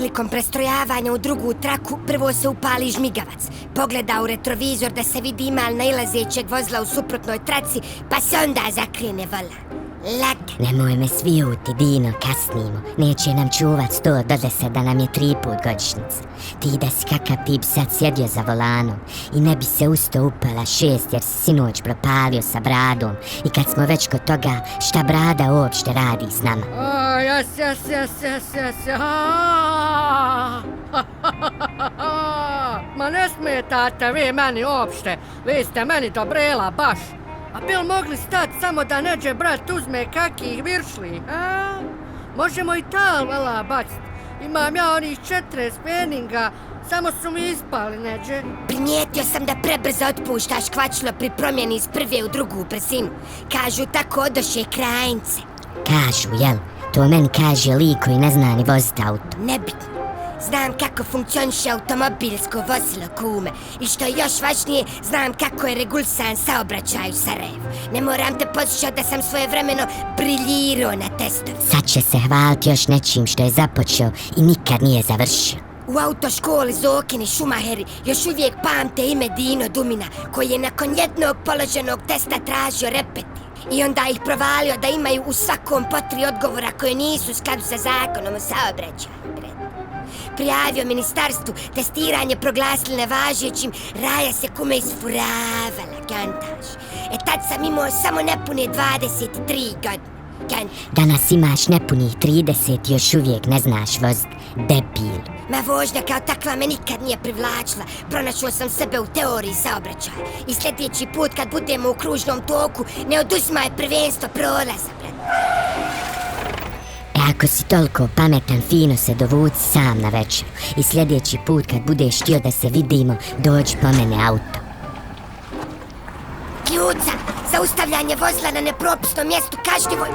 Prilikom prestrojavanja u drugu traku prvo se upali žmigavac. Pogleda u retrovizor da se vidi ima li nailazećeg vozila u suprotnoj traci, pa se onda zakrene volan. Laka. Nemoj me svijuti, Dino, kasnimo. Neće nam čuvat 110 da nam je 3 put godišnjica. Ti da si kakav tip sad sjedio za volanom i ne bi se usto upala 6 jer si sinoć propalio sa bradom. I kad smo već kod toga, šta brada uopšte radi s nama? Jas. Ma ne smetate vi meni uopšte, vi ste meni dobrela baš. A bil mogli stat samo da neđe brat uzme kakih viršli, a? Možemo i tal vala bacit. Imam ja onih 40 speninga, samo su mi ispali neđe. Primijetio sam da prebrzo otpuštaš kvačilo pri promjeni iz prve u drugu brzinu. Kažu tako odoše krajince. Kažu, jel? To meni kaže lik koji ne zna ni voziti auto. Nebitno. Znam kako funkcioniše automobilsko vozilo, kume. I što je još važnije, znam kako je regulisan saobraćaj u Sarajevu. Ne moram te podsjećati da sam svojevremeno briljirao na testovi. Sad će se hvaliti još nečim što je započeo i nikad nije završio. U autoškoli Zokini Šumaheri još uvijek pamte ime Dino Dumina, koji je nakon jednog položenog testa tražio repeti. I onda ih provalio da imaju u svakom po 3 odgovora koje nisu u skladu sa zakonom o saobraćaju. Prijavio ministarstvu, testiranje proglasili nevažećim, Raja se kume isfuravala, kantaš. Tad sam imao samo nepune 23 godine. Danas imaš nepunih 30 i još uvijek ne znaš vozit, debil. Ma vožnja kao takva me nikad nije privlačila. Pronašao sam sebe u teoriji saobraćaja. I sljedeći put kad budemo u kružnom toku, ne oduzmaj prvenstvo prolaza, brat. Ako si toliko pametan, fino se dovuci sam na večer. I sljedeći put kad budeš htio da se vidimo, dođi po mene auto. Kljuca, zaustavljanje vozila na nepropisnom mjestu kažnjivo.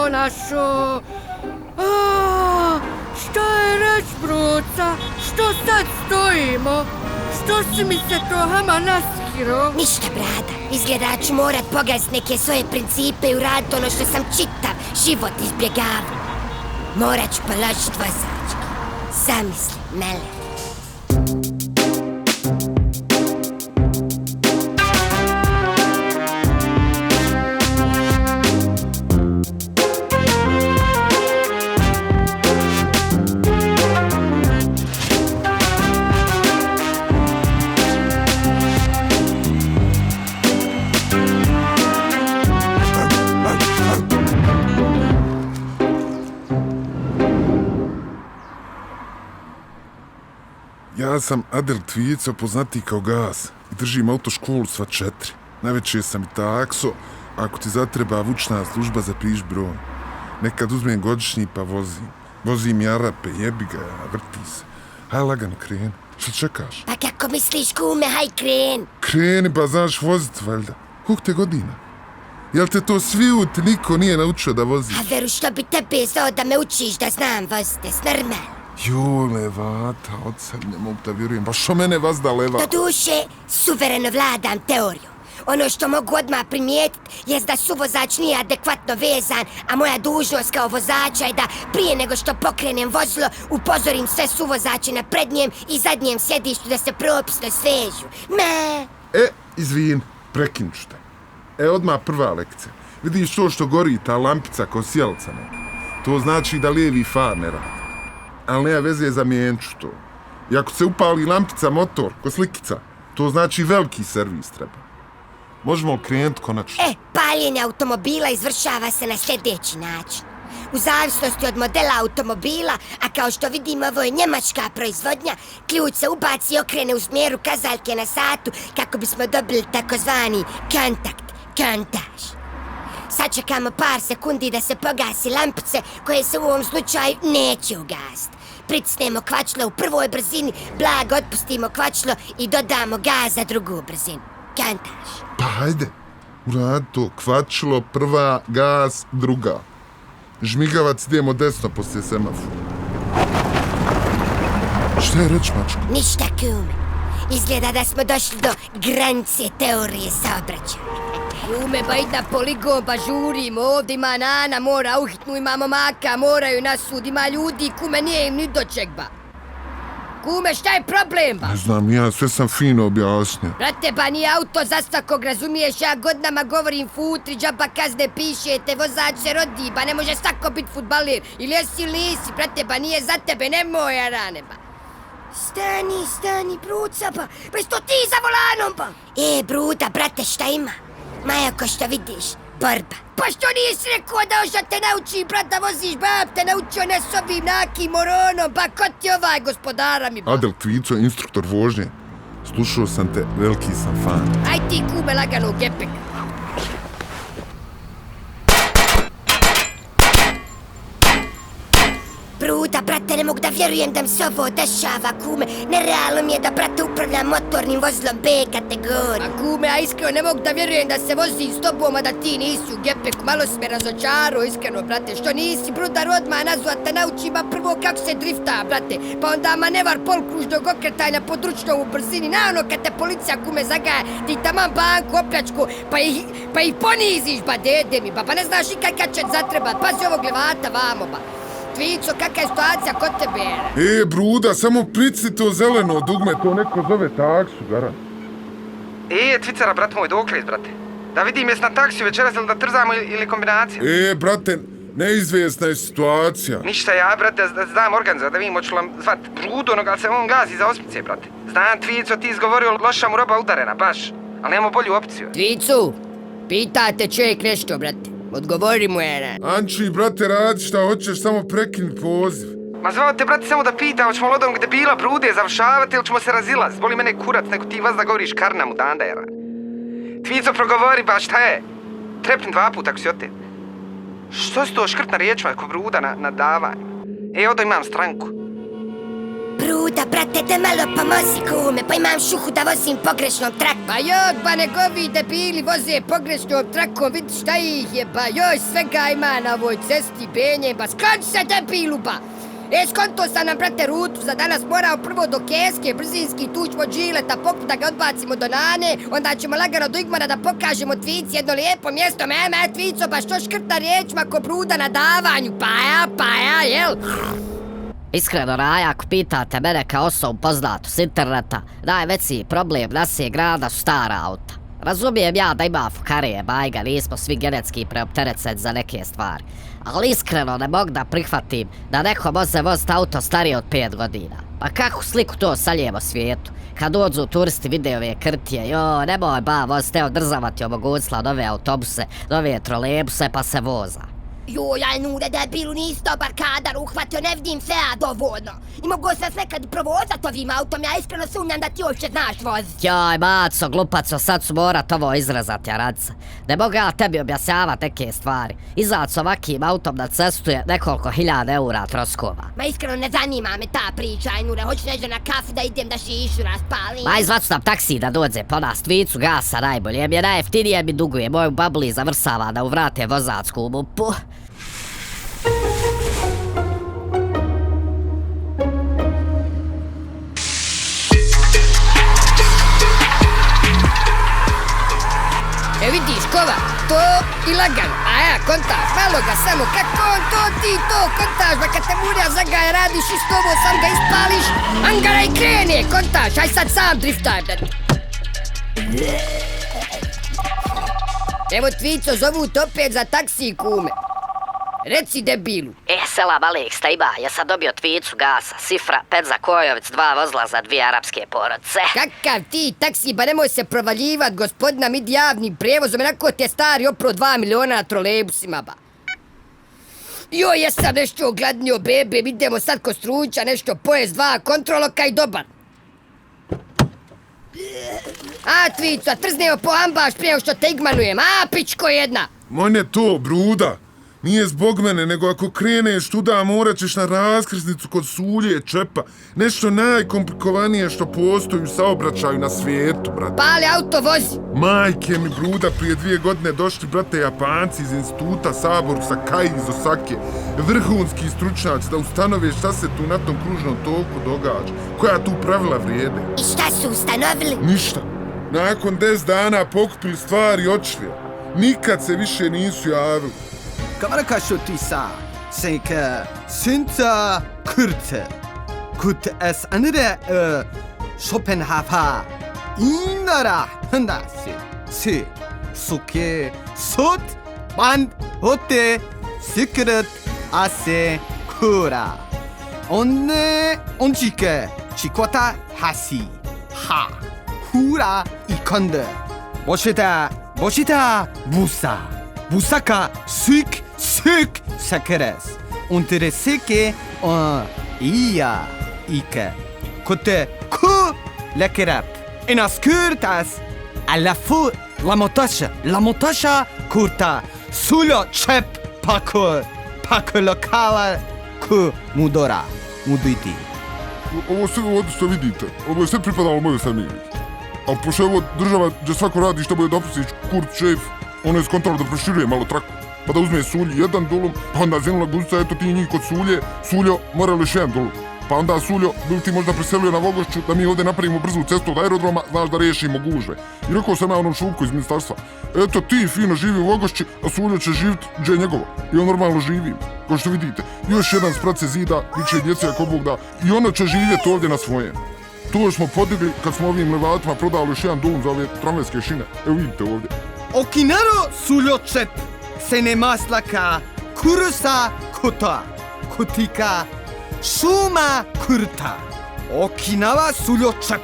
Našo. Šta je reć, bruca? Što sad stojimo? Što si mi se to hama naskiro? Ništa, brada. Izgleda ću morat pogazit neke svoje principe i uradit ono što sam čitav život izbjegavao. Morat ću položit vozački. Zamisli, mele. Ja sam Adel Tvijica, poznatiji kao Gas, i držim autoškolu sva 4. Najveće sam i takso, ako ti zatreba vučna služba za priš broj. Nekad uzmem godišnji pa vozim. Vozim jarape, jebi ga, vrti se. Haj lagano, kreni. Što čekaš? Pa kako misliš, kume, haj kreni. Kreni, pa znaš vozit, valjda. Koliko te godina? Jel te to svijuti niko nije naučio da voziš? A veru, što bi tebe znao da me učiš da znam voziti, s normalno. Joj, levata, od sad ne mogu da vjerujem. Baš o mene vazda leva. Do duše, suvereno vladam teorijom. Ono što mogu odmah primijetiti jest da suvozač nije adekvatno vezan, a moja dužnost kao vozača je da prije nego što pokrenem vozilo upozorim sve suvozače na prednjem i zadnjem sjedištu da se propisno svežu. Izvin, prekinut ću te. Odmah prva lekcija. Vidiš to što gori, ta lampica ko sjelca neka. To znači da lijevi far ne radi. Ali nema veze, zamijenit ću to. I ako se upali lampica motor, ko slikica, to znači veliki servis treba. Možemo krenuti konačno. Paljenje automobila izvršava se na sljedeći način. U zavisnosti od modela automobila, a kao što vidimo ovo je njemačka proizvodnja, ključ se ubaci i okrene u smjeru kazaljke na satu kako bismo dobili takozvani kontaž. Sačekamo par sekundi da se pogasi lampice koje se u ovom slučaju neće ugasiti. Pritisnemo kvačilo u prvoj brzini, blago otpustimo kvačilo i dodamo gaz za drugu brzinu. Kontaž. Pa hajde, uradi to. Kvačilo prva, gaz druga. Žmigavac idemo desno poslije semafora. Šta je reč, mačko? Ništa, kume. Izgleda da smo došli do granice teorije saobraćaja. Kume, ba id na poligon, pa žurimo, ovdje ima Nana, mora uhitnu, imamo maka, moraju na sud, ima ljudi, kume, nije im ni do čeg, ba. Kume, šta je problem, ba? Ne znam, ja sve sam fino objasnio. Brate, ba nije auto za svakog, razumiješ, ja godinama govorim futri, džaba kazne pišete, vozač se rodi, ba ne može svako bit futbalir, ili jesi ili nisi, brate, ba nije za tebe, nemoj, Arane, ba. Stani, bruca, ba, pa isto ti za volanom, ba. Bruda, brate, šta ima? Maja, ko što vidiš, borba. Pa što nisi rekao da još da te nauči, brat, da voziš, bab te naučio ne s ovim nakim moronom, ba ko ti ovaj gospodara mi, ba? Adel Tvico, instruktor vožnje. Slušao sam te, veliki sam fan. Aj ti kume lagano u gepek. Bruda, brate, ne mogu da vjerujem da mi se ovo dešava, kume. Nerealno mi je da, brate, upravljam motornim vozilom B kategorije. A kume, a iskreno ne mogu da vjerujem da se vozim s tobom, a da ti nisi u gepeku. Malo si me razočarao, iskreno, brate. Što nisi, brudar, odmah nazvat te naučima prvo kako se drifta, brate. Pa onda manevar polkružnog okretanja područnom u brzini. Na ono kad te policija, kume, zagaja, ti taman banku opljačku, pa ih poniziš, ba, dede mi, ba. Pa ne znaš ikad kad će zatrebat. Pazi ovog levata vamo, ba. Tvico, kakva je situacija kod tebe? Bruda, samo pricni to zeleno dugme, to neko zove taksu, garan. Tvicara, brat moj, dokle, brate? Da vidim jes na taksiju večeras ili da trzamo ili kombinacija? Brate, neizvjesna je situacija. Ništa ja, brate, da znam organizat, da vidim hoću vam zvat Brudu, onoga, ali se on gazi za osmice, brate. Znam, Tvico, ti izgovorio loša mu roba udarena, baš. Ali nemamo bolju opciju. Tvicu, pitate čovjek nešto, brate. Odgovori mu, Era. Anči, brate, radi šta hoćeš, samo prekini poziv. Ma zvao te, brate, samo da pitam, hoćemo li od onog debila Brude završavati ili ćemo se razilaz? Boli mene kurac, neko ti vas da govoriš karna mu danda, Era. Tvico, progovori, ba šta je? Trepni 2 puta ako si ote. Što si to škrtna riječima ako Bruda na davanju? Odo imam stranku. Bruda, brate, da malo pomozi, kume, pa imam šuhu da vozim pogrešnom trakom. Pa jok, ba nego ovi debili voze pogrešnom trakom, vidi šta ih je, ba joj, svega ima na ovoj cesti, benje, ba skonči se debilu, ba. Skonto sam nam, brate, rutu za danas, morao prvo do Keske, brzinski tućmo džileta, pokut da ga odbacimo do Nane, onda ćemo lagano do Igmana da pokažemo Tvici jedno lijepo mjesto, Tvico, ba što škrtna riječima ko Bruda na davanju, pa ja, jel? Iskreno, Raja, ako pitate mene kao osobu poznatu s interneta, najveći problem nasije grada su stara auta. Razumijem ja da ima fukarije, bajga, nismo svi genetski preoptereceni za neke stvari. Ali iskreno ne mogu da prihvatim da neko može voziti auto starije od 5 godina. Pa kakvu sliku to saljemo svijetu? Kad dođu turisti vide ove krtije, nemoj ba voziti, evo država ti omogućila nove autobuse, nove trolejbuse pa se voza. Joj, nude debilu, nisi dobar kadar uhvatio, ne vidim se ja dovoljno. I mogu se nekad provozat ovim autom, ja iskreno sumnjam da ti uopće znaš voziti. Joj, maco, glupaco, sad su morat ovo izrazati, Aradca. Ne mogu ja tebi objašnjavat neke stvari. Izad s ovakim autom na cestu je nekoliko 1000 eura troskova. Ma iskreno ne zanima me ta priča, nude, hoću nešto na kafu da idem da šišu raspalim. Ma izvat nam taksi da dođe po nas, Tvicu gasa najbolje, mi je najjeftinije mi duguje, moju babuli zavrsava da uvrate vozačku mupu. Vidiš, kova, to i lagano, a ja kontaž, malo ga samo, kako on to ti to kontaž, ba kad te murja zagaja radiš isto ovo, sam ga ispališ, angara i krene, kontaž, aj sad sam driftaj, brate. Evo Tvico, zovu te opet za taksi, kume. Reci debilu. Selam Alek, šta ima? Ja sam dobio Tvicu gasa, Sifra, Pedza Kojovic, 2 vozila za 2 arapske porodice. Kakav ti taksi, ba nemoj se provaljivat, gospodina, mid javnim prijevozom, enako te stari opro 2 miliona na trolejbusima, ba. Joj, jesam nešto ogladnio, bebe, idemo sad ko struča, nešto pojest 2 kontroloka i dobar. A, Tvico, trzneo po ambaš prije što te igmanujem, a, pičko jedna. Mone to, Bruda. Nije zbog mene, nego ako kreneš tuda morat ćeš na raskrsnicu kod Sulje Čepa. Nešto najkomplikovanije što postoji u saobraćaju na svijetu, brate. Pali auto, vozi. Majke mi, Bruda, prije 2 godine došli, brate, Japanci iz instituta Saborusa Kai iz Osake. Vrhunski stručnjaci da ustanove šta se tu na tom kružnom toku događa. Koja tu pravila vrijede. I šta su ustanovili? Ništa. Nakon 10 dana pokupili stvari i otišli. Nikad se više nisu javili. Karakashotisa, senka, synta, kurte. Kut es andre, Schopenhauer. Inara, handasi. Si, suke, sot, band, hote, secret, ase, kura. Onne, onchike, chikwata, hasi. Ha, hura, ikonde. Boshita, busa. Busaka, suk, sakeres. Untere seke, ia, ike. Kote, ku, lekerap. Enas kurtas, alla fu, la motasha, kurta. Suljo, čep, pako lokala, ku, mudora, muduiti. Ovo sve ovdje što vidite, ovo je sve pripadalo mojoj familiji. A pošto evo država gdje svako radi što bude dopustić, Kurt šef, ono je skontrolo da proširuje malo traku. Pa da uzme Sulji jedan dolum, pa onda zenula guzica, eto ti njih kod Suljo mora još jedan dolum. Pa onda Suljo, bi li ti možda preselio na Vogošću da mi ovdje napravimo brzu cestu od aerodroma, znaš da riješimo gužve. I rekao sam ja onom Šupku iz ministarstva, eto ti fino živi u Vogošći, a Suljo će živjeti gdje je njegovo. I on normalno živi, kao što vidite. Još jedan sprat se zida, više djece ako Bog da, i ono će živjeti ovdje na svojem. To smo podigli kad smo ovim levatima prodali još jedan dolum za ove tramvajske šine. Evo vidite ovdje. Okinaro Suljo čep, sene maslaka, kurusa kota, kutika, šuma kurta. Okinawa Suljo čep,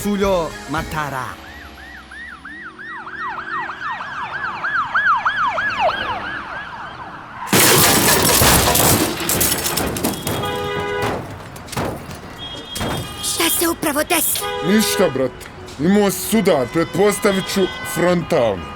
Suljo matara. Šta se upravo desilo? Ništa, brate. Imao si sudar, pretpostavit ću frontalno.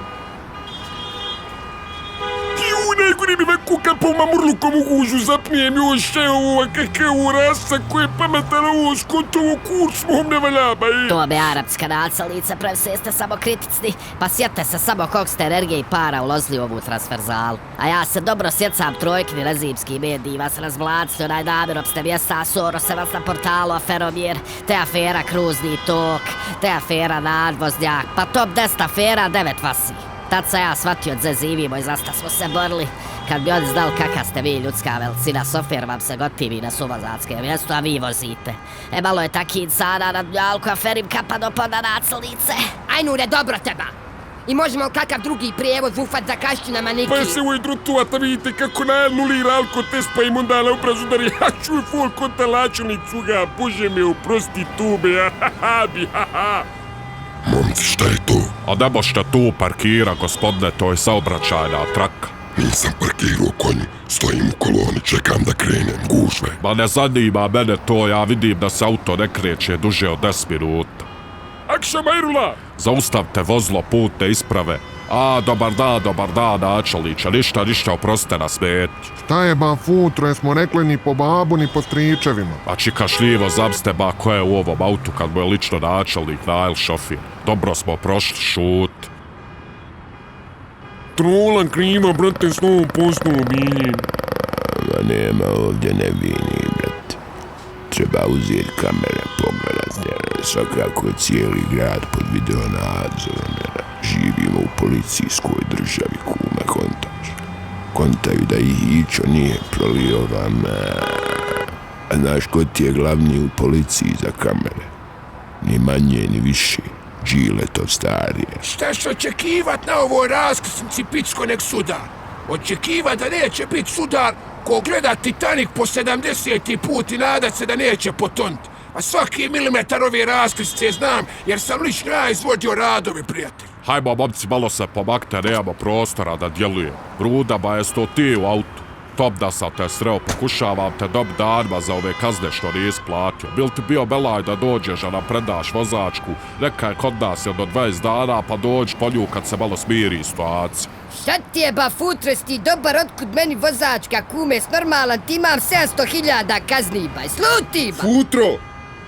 Najgore mi već kuka po mamurlukom u gužu, zapnijem još ovo, kakav rasa koji je pametan ovo, skotovo kurs mom ne valjaba. To be arapska nacalica, prevse jeste samo kriticni, pa sjete se samo kog ste energije i para ulozili u ovu transferzalu. A ja se dobro sjecam trojkni rezimski mediji, vas razvlacili onaj namjer opste mjesta, soro se vas na portalu Aferomjer, te afera Kruzni tok, te afera Nadvoznjak, pa top 10 afera 9 vasi. Tad sam ja shvatio da zezivimo i zasta smo se borili. Kad bi oni znali kakav ste vi ljudska velicina, sofer vam se gotivi na suvozačke mjesto, a vi vozite. Malo je taki insana na dnjalku, aferim kapa do poda nacelice. Aj Nure, dobro teba. I možemo li kakav drugi prijevoz ufat za kašćinama neki? Pa se ovoj drutuvata vidite kako najnulira alkotest pa im onda na obrazu da ja čuju fol konta lačunicu ga, bože me oprosti tube, ha. Momci, šta je to? A ne možete tu parkira, gospodine, to je saobraćajna traka. Nisam parkirao konju, stojim u koloni, čekam da krenem, gužve. Ma ne zanima mene to, ja vidim da se auto ne kreće duže od 10 minuta. Akša Majrula! Zaustavite vozilo putne isprave. A, dobar dan, načelniče, ništa, oprostite na smetnju. Šta je ba futro, jesmo rekli ni po babu ni po stričevima. A čika šljivo, zamste ba ko je u ovom autu kad mu je lično načelnik najl šofir. Dobro smo prošli, šut. Trolan kriva, brate, s novom posnom biljem. Ma nema ovdje nevini, brate. Treba uzeti kamere, pogledati, svakako je cijeli grad pod video nadzorom. Živimo u policijskoj državi, kume, kontaš. Kontaju da ih ičo nije prolio vam. A znaš ko ti je glavni u policiji za kamere? Ni manje, ni više. Džiletov starije. Šta će očekivat na ovoj raskrsnici Picko nek sudar? Očekivat da neće bit sudar ko gleda Titanic po 70. put i nadat se da neće potonit. A svaki milimetar ove raskrsnice znam jer sam lično ja izvodio radove, prijatelj. Hajmo, momci, malo se pomakte, nemamo prostora da djeluje. Ruda, ba jes to ti u autu. Top da sam te sreo, pokušavam te dob danima za ove kazne što nisi platio. Bil ti bio belaj da dođeš, a nam predaš vozačku. Neka je kod nas do 20 dana, pa dođi po nju kad se malo smiri situacija. Šta ti je ba futres ti dobar, otkud meni vozačka, kume, normalan, ti imam 700.000 kazni, ba, sluti ba. Futro,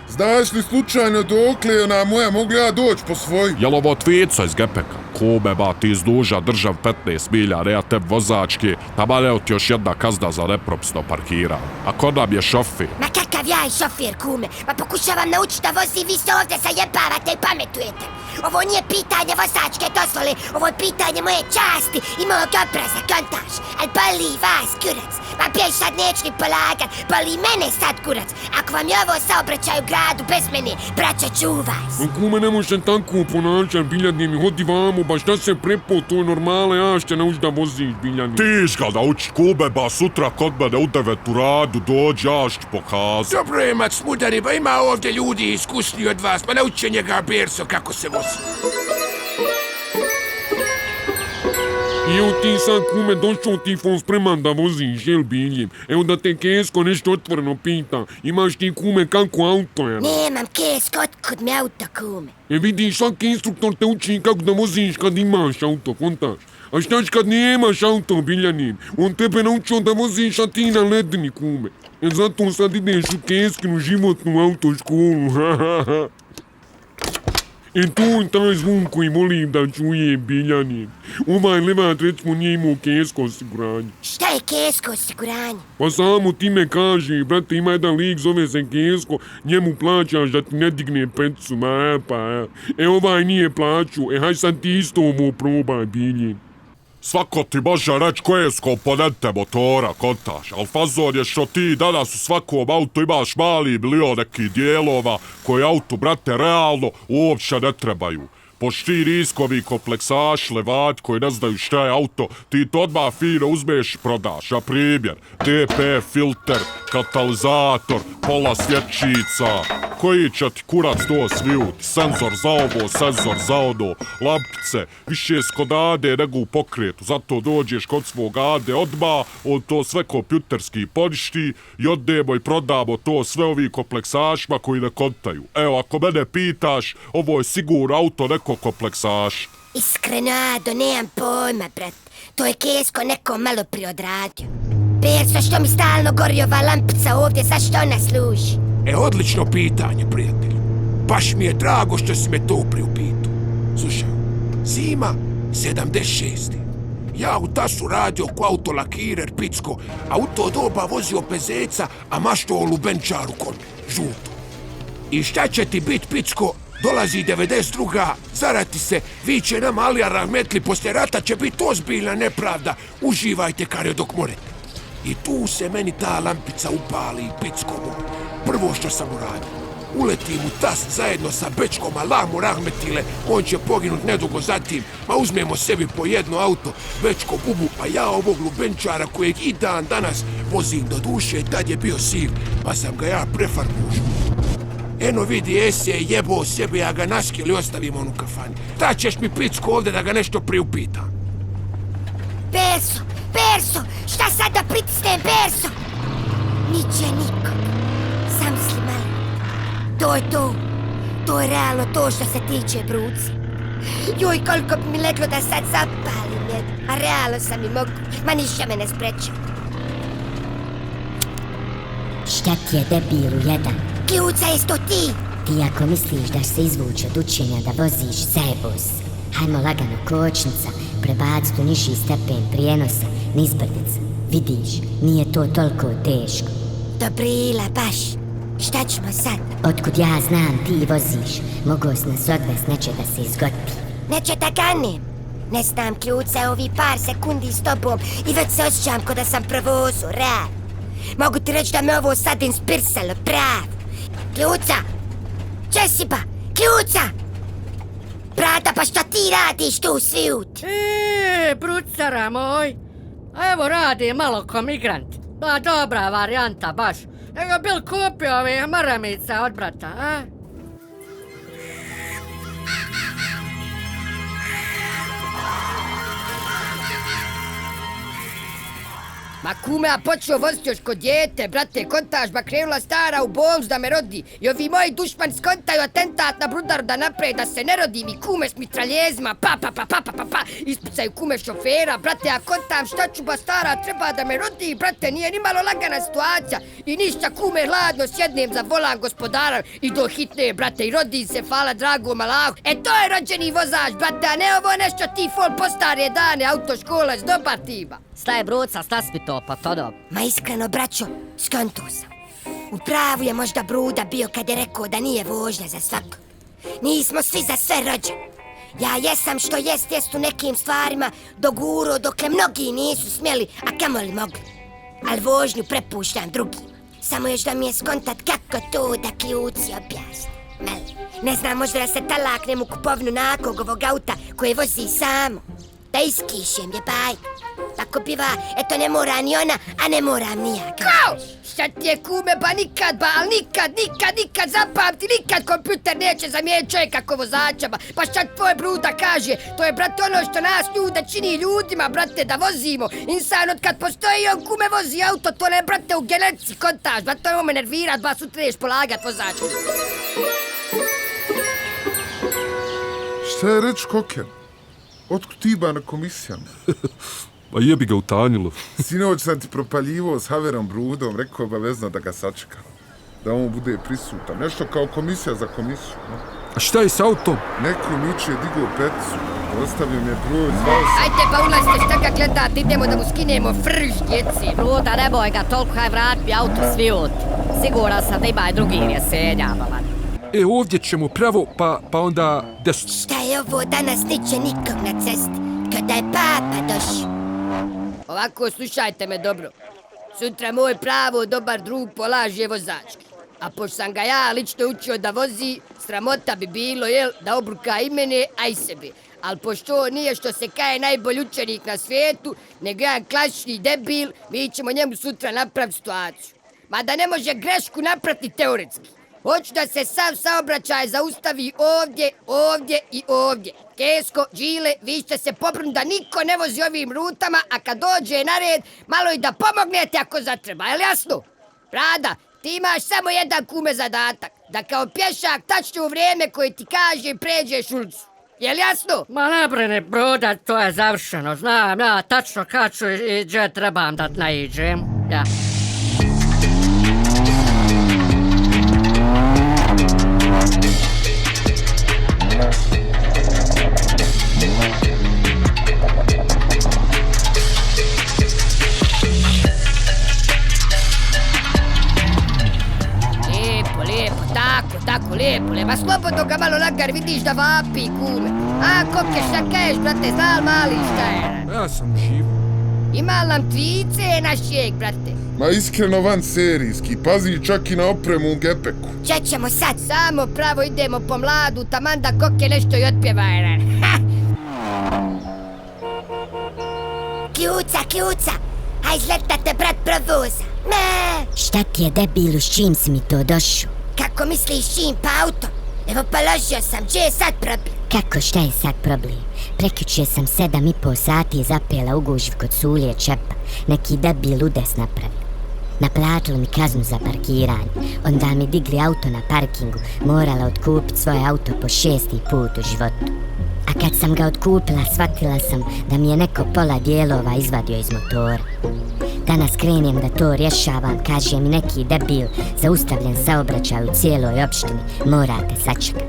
znaš li slučajno dokle ona moja, mogu ja doći po svoju? Jel ovo tvico iz Gepeka? Kume, ba, ti izduža držav 15 milja, ne ja tebi vozačke, taman evo ti još jedna kazna za nepropisno parkiranje. A ko nam je šofer? Ma kakav ja i šofir, kume? Ma pokušavam naučiti da vozi, vi se ovdje zajebavate i pametujete. Ovo nije pitanje vozačke dozvole, ovo je pitanje moje časti i mojeg obraza, kontaš. Al boli vas, kurac. Ma bjej sad neću ni polagat, boli mene sad, kurac. Ako vam je ovo saobraćaj u gradu bez mene, braća, ću vas. Kume, ne može tako ponašat, Biljanin, hodi vamo, ba šta se prepo, to je normale, ja će nauči da voziš, Biljanin. Tiš ga da uči, Kume, ba, sutra kod mene u 9 u radu, dođi, ja ću pokazat. Dobro je, mat smudari, ba ima ovdje ljudi iskusniji od vas, pa nauči će njega Berso kako se vozi. I evo ti sad, kume, došao ti fon spreman da voziš, jel, Biljem? Evo da te Kesko nešto otvoreno pita. Imaš ti, kume, kako auto, jel? Nemam kesk, otkud mi auto, kume? Vidiš, svaki instruktor te uči kako da voziš kad imaš auto, kontaš. A šta kad nemaš auto, Biljanin? On tebe naučio da voziš, a ti na ledini, kume. Zato sad ideš u Keskinu životnu autoškolu, I tu je taj zvon koji volim da čujem, Biljanin. Ovaj levat recimo nije imao Kesko osiguranje. Šta je kesko osiguranje? Pa samo ti me kaži, brate, ima jedan lik, zove se Kesko, njemu plaćaš da ti ne digne pecu, ovaj nije plaću, haj sad ti isto ovo probaj, Biljen. Svako ti može reći koje su komponente motora, kontaš, al fazon je što ti danas u svakom autu imaš mali milion nekih dijelova koji autu, brate, realno uopće ne trebaju. Pošti riskovi kompleksaši, levati koji ne znaju šta je auto, ti to odmah fino uzmeš i prodaš. Na primjer, DP filter, katalizator, pola svjetčica, koji će ti kurac to svijuti, senzor za ovo, senzor za ono, lampice, više kod Ade nego u pokretu, zato dođeš kod svog Ade odmah, on to sve kompjuterski poništi i odnemo i prodamo to sve ovim kompleksašima koji ne kontaju. Evo, ako mene pitaš, ovo je sigurno auto neko kompleksaš. Iskreno, Ado, nemam pojma, brat. To je Kesko neko malo prije odradio. Berso, što mi stalno gori ova lampica ovdje, zašto ona služi? Odlično pitanje, prijatelju. Baš mi je drago što si me to priupitu. Slušaj, zima 76. Ja u tasu radio ko autolakirer Picko, a u to doba vozio pezeca, a mašto lubenčaru kod me, žuto. I šta će ti bit, Picko? Dolazi 92. Zarati se, viće nam Alija Rahmetli, poslije rata će biti ozbiljna nepravda. Uživajte, kare, dok morete. I tu se meni ta lampica upali, Picko moj. Prvo što sam uradio, uletim u tas zajedno sa Bečkom Alamu Rahmetile, on će poginut nedugo zatim, ma uzmemo sebi po jedno auto, Bečko Bubu, a ja ovog lubenčara kojeg i dan danas vozim do duše, tad je bio siv, pa sam ga ja prefarbužio. Eno vidi, Ese je jebao sebe, ja ga naskili ostavim onu kafani. Da ćeš mi, Picko, ovdje da ga nešto priupitam. Berso, šta sad da pritisnem, Berso? Niće nikog. Zamisli malo. To je to. To je realno to što se tiče bruci. Joj, koliko bi mi leglo da sad zapalim jedno. A realno sam i mogu. Ma ništa me ne spreče. Šta ti je, debilu jedan? Kljuca, jest to ti? Ti ako misliš da se izvući od učenja da voziš, zajebo se. Hajmo lagano, kočnica, prebacit u niži stepen prijenosa, niz brdica. Vidiš, nije to toliko teško. Dobrila, baš. Šta ćemo sad? Otkud ja znam, ti voziš. Mogo s nas odvest, neće da se izgoti. Neće da ganem. Ne znam, kljuca, ovi par sekundi s tobom i već se osjećam ko da sam provozu, rad. Mogu ti reći da me ovo sad inspirsalo, pravo. Kljuca! Česiba! Kljuca! Brata, pa šta ti radiš tu svijut? Brucara moj. A evo radi malo ko migrant. Pa dobra varijanta baš. Nego bil kupio ove maramica od brata, a? Ma kume, a počeo voziti još kod dijete, brate, kontaž, ba krenula stara u bolnicu da me rodi. I ovi moji dušmani skontaju atentat na brudaru da naprave da se ne rodim i kume s mitraljezima, pa, ispucaju kume šofera, brate, a kontam šta ću ba stara, treba da me rodi, brate, nije ni malo lagana situacija. I ništa kume, hladno sjednem za volan gospodara i do hitne, brate, i rodi se, hvala dragom Allahu. E to je rođeni vozač, brate, a ne ovo nešto ti fol po stare dane, autoškolac, dobar tiba. Šta je bruca, šta si to, pa to dobro? Ma iskreno, braćo, skontu sam. U pravu je možda Bruda bio kad je rekao da nije vožnja za svako. Nismo svi za sve rođeni. Ja jesam što jest u nekim stvarima doguro dokle mnogi nisu smjeli, a kamoli mogli. Al vožnju prepuštam drugima. Samo još da mi je skontat kako to da kljuci objasni. Ne znam, možda da se talaknem u kupovnu nakog ovog auta koje vozi samo. Da iskišem je bajka. Tako biva, eto ne mora ni ona, a ne moram ni ja. Kao? Šta ti je kume, ba nikad, ali nikad, zapamti, nikad kompjuter neće zamijeniti čovjeka ko vozača, ba. Pa šta tvoj Bruda kaže, to je, brate, ono što nas ljude čini ljudima, brate, da vozimo. Insan, od kad postoji on kume vozi auto, to ne, brate, u genetici kontaž, brate, ovo me nervirat, ba sutra ideš polagat vozaču. Šta je reč, Koker? Otkud ti ba na komisijama? Ma jebi ga utanjilo. Sinoć sam ti propaljivo s Haverom Brudom, rekao obavezno da ga sačekam. Da on bude prisutan. Nešto kao komisija za komisiju, no? A šta je s autom? Neko Mići je digao peticu. Ostavio mi je broj, zvao sam. Ajde, pa ulazite, šta ga gledate, idemo da mu skinemo frž, djeci. Bruda, ne boj ga, toliko haj vrat mi auto svijut. Siguran sam da ima i drugi rjesenja, mama. E, ovdje ćemo pravo, pa onda desno. Šta je ovo, danas neće nikog na cesti, kada je papa došao. Ovako, slušajte me dobro. Sutra moj pravo dobar drug polaže vozački. A pošto sam ga ja lično učio da vozi, sramota bi bilo, da obruka i mene, a i sebe. Ali pošto on nije što se kaje najbolji učenik na svijetu, nego jedan klasični debil, mi ćemo njemu sutra napraviti situaciju. Mada ne može grešku napraviti teoretski. Hoću da se sav saobraćaj zaustavi ovdje i ovdje. Kesko, Đile, vi ćete se pobrinuti da niko ne vozi ovim rutama, a kad dođe na red, malo i da pomognete ako zatreba, je li jasno? Rada, ti imaš samo jedan kume zadatak, da kao pješak tačno u vrijeme koje ti kaže pređeš ulicu. Je li jasno? Ma ne brini, Bruda, to je završeno, znam ja tačno kad ću i gdje trebam da naiđem, ja. Tako, lijepo. Ma slobodno ga malo lagar, vidiš da vapi, kume. A, Koke, šta kažeš, brate, znal mali šta je? Ja sam živ. Ima nam tvice našeg, brate. Ma iskreno van serijski, pazi čak i na opremu u gepeku. Čećemo sad. Samo pravo idemo po mladu, taman da Koke nešto i otpjeva, Kljuca, a izleta te brat provoza. Šta ti je debilu, s čim si mi to došao? Kako misliš čim pa auto? Evo položio sam, gdje je sad problem? Kako, šta je sad problem? Prekjuče sam 7,5 sati zapela u gužvi kod Sulje Čepa. Neki debil udes napravio. Naplatili mi kaznu za parkiranje. Onda mi digli auto na parkingu. Morala otkupit svoje auto po 6. put u životu. A kad sam ga otkupila, shvatila sam da mi je neko pola dijelova izvadio iz motora. Danas krenem da to rješavam, kaže mi neki debil, zaustavljen saobraćaj u cijeloj opštini, morate sačekati.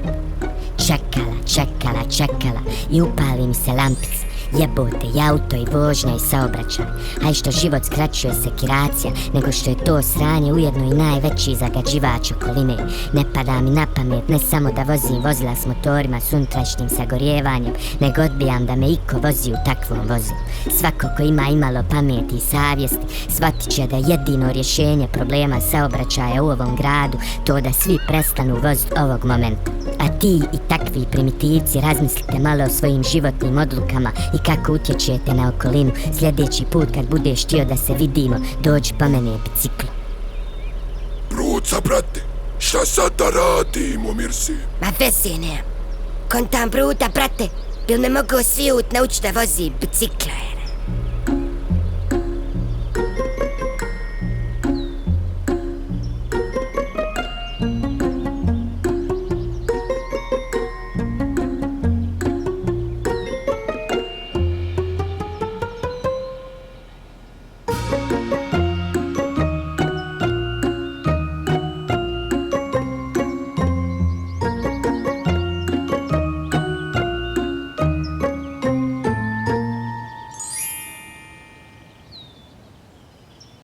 Čekala i upali mi se lampica. Jebote, i auto, i vožnja, i saobraćaj. A i što život skraćuje sekiracija, nego što je to sranje ujedno i najveći zagađivač okoline. Ne pada mi na pamet ne samo da vozim vozila s motorima s unutrašnjim sagorjevanjem, nego odbijam da me iko vozi u takvom vozilu. Svako ko ima imalo pameti i savjesti, shvatit će da je jedino rješenje problema saobraćaja u ovom gradu to da svi prestanu voziti ovog momenta. A ti i takvi primitivci razmislite malo o svojim životnim odlukama i kako utječete na okolinu. Sljedeći put kad budeš htio da se vidimo, dođi po mene biciklo. Bruca, brate, šta sad da radimo, Mirsi? Ma veze nemam. Kontam Bruda, brate, bil me mogao svi naučiti da vozi bicikla.